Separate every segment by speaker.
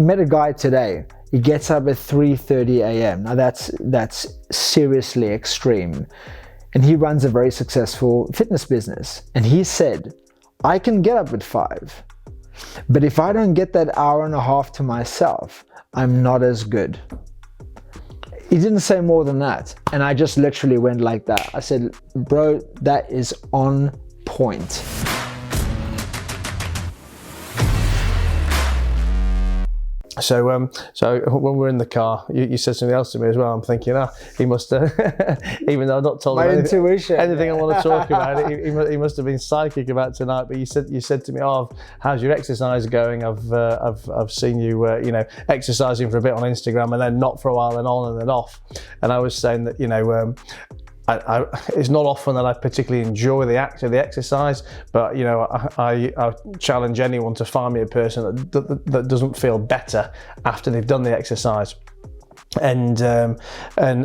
Speaker 1: Met a guy today. He gets up at 3:30 a.m. Now that's seriously extreme. And he runs a very successful fitness business. And he said, I can get up at 5, but if I don't get that hour and a half to myself, I'm not as good. He didn't say more than that. And I just literally went like that. I said, bro, that is on point.
Speaker 2: So when we're in the car, you said something else to me as well. I'm thinking, he must, even though I've not told him anything I want to talk about, he must have been psychic about tonight. But you said to me, how's your exercise going? I've seen you, exercising for a bit on Instagram, and then not for a while, then on and then off. And I was saying that, it's not often that I particularly enjoy the act of the exercise, but I challenge anyone to find me a person that doesn't feel better after they've done the exercise. And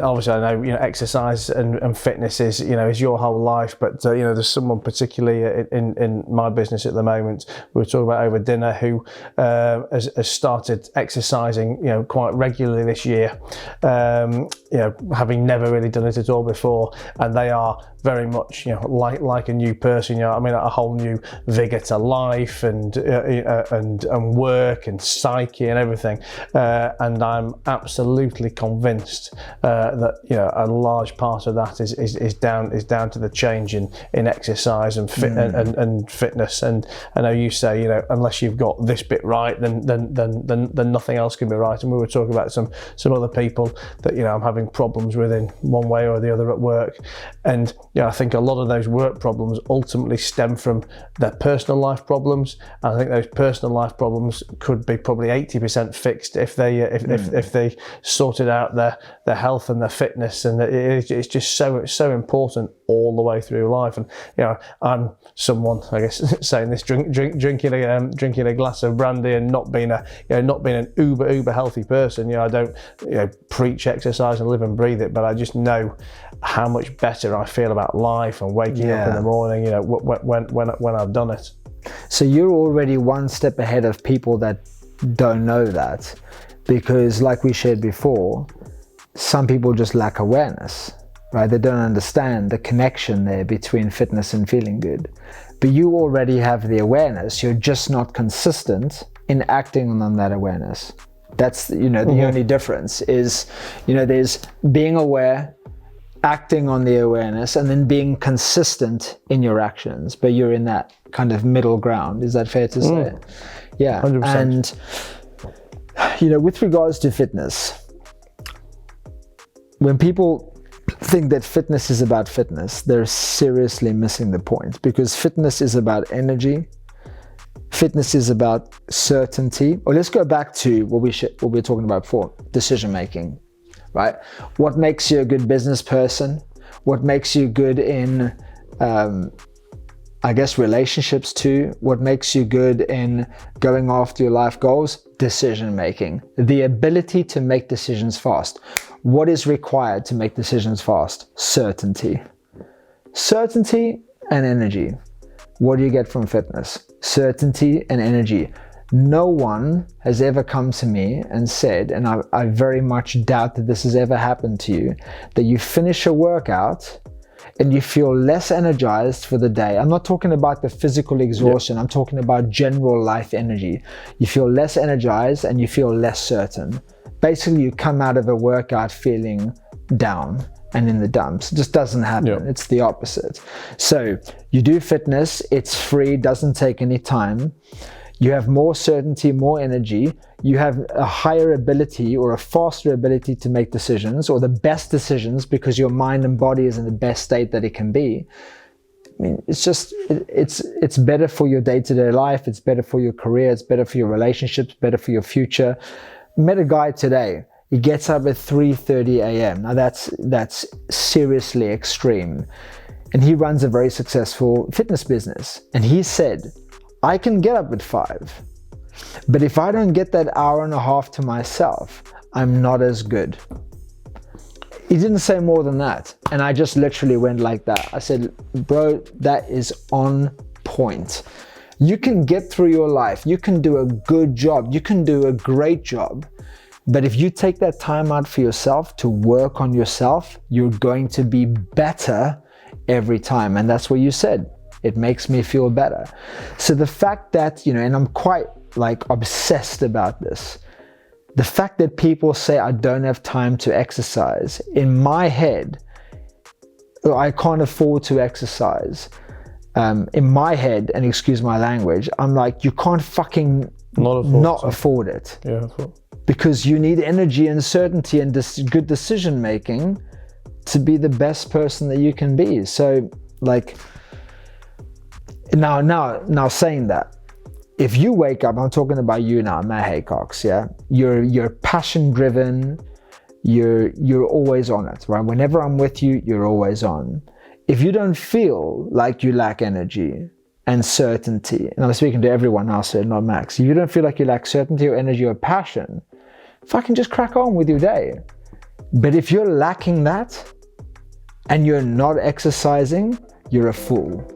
Speaker 2: obviously I know exercise and fitness is your whole life, but there's someone particularly in my business at the moment we were talking about over dinner who has started exercising quite regularly this year, having never really done it at all before, and they are very much like a new person, a whole new vigor to life and work and psyche and everything, and I'm absolutely convinced that a large part of that is down to the change in exercise and and fitness. And I know you say unless you've got this bit right, then nothing else can be right. And we were talking about some other people that I'm having problems with in one way or the other at work, and I think a lot of those work problems ultimately stem from their personal life problems. And I think those personal life problems could be probably 80% fixed if they sorted out their health and their fitness. And it's just so important all the way through life. And I'm someone, I guess, saying this, drinking a glass of brandy and not being an uber healthy person. I don't preach exercise and live and breathe it, but I just know how much better I feel about life and waking up in the morning, when I've done it.
Speaker 1: So you're already one step ahead of people that don't know that, because like we shared before, some people just lack awareness, right? They don't understand the connection there between fitness and feeling good. But you already have the awareness, you're just not consistent in acting on that awareness. That's the only difference is, there's being aware, acting on the awareness, and then being consistent in your actions, but you're in that kind of middle ground. Is that fair to say? Yeah. 100%. And with regards to fitness, when people think that fitness is about fitness, they're seriously missing the point, because fitness is about energy. Fitness is about certainty. Or let's go back to what we were talking about before, decision making. Right? What makes you a good business person? What makes you good in, relationships too? What makes you good in going after your life goals? Decision making. The ability to make decisions fast. What is required to make decisions fast? Certainty. Certainty and energy. What do you get from fitness? Certainty and energy. No one has ever come to me and said, and I very much doubt that this has ever happened to you, that you finish a workout and you feel less energized for the day. I'm not talking about the physical exhaustion. I'm talking about general life energy. You feel less energized and you feel less certain. Basically, you come out of a workout feeling down and in the dumps. It just doesn't happen. It's the opposite. So you do fitness, it's free, doesn't take any time. You have more certainty, more energy. You have a higher ability or a faster ability to make decisions, or the best decisions, because your mind and body is in the best state that it can be. I mean, it's better for your day-to-day life. It's better for your career. It's better for your relationships, better for your future. Met a guy today. He gets up at 3:30 a.m. Now that's seriously extreme. And he runs a very successful fitness business. And he said, I can get up at 5, but if I don't get that hour and a half to myself, I'm not as good. He didn't say more than that. And I just literally went like that. I said, bro, that is on point. You can get through your life. You can do a good job. You can do a great job. But if you take that time out for yourself to work on yourself, you're going to be better every time. And that's what you said. It makes me feel better. So the fact that, and I'm quite like obsessed about this. The fact that people say I don't have time to exercise, in my head, I can't afford to exercise. In my head, and excuse my language, I'm like, you can't fucking not afford it.
Speaker 2: Yeah.
Speaker 1: Because you need energy and certainty and good decision making to be the best person that you can be. So like, now saying that, if you wake up, I'm talking about you now, Matt Haycox, yeah? You're passion driven, you're always on it, right? Whenever I'm with you, you're always on. If you don't feel like you lack energy and certainty, and I'm speaking to everyone now, so not Max, if you don't feel like you lack certainty or energy or passion, fucking just crack on with your day. But if you're lacking that and you're not exercising, you're a fool.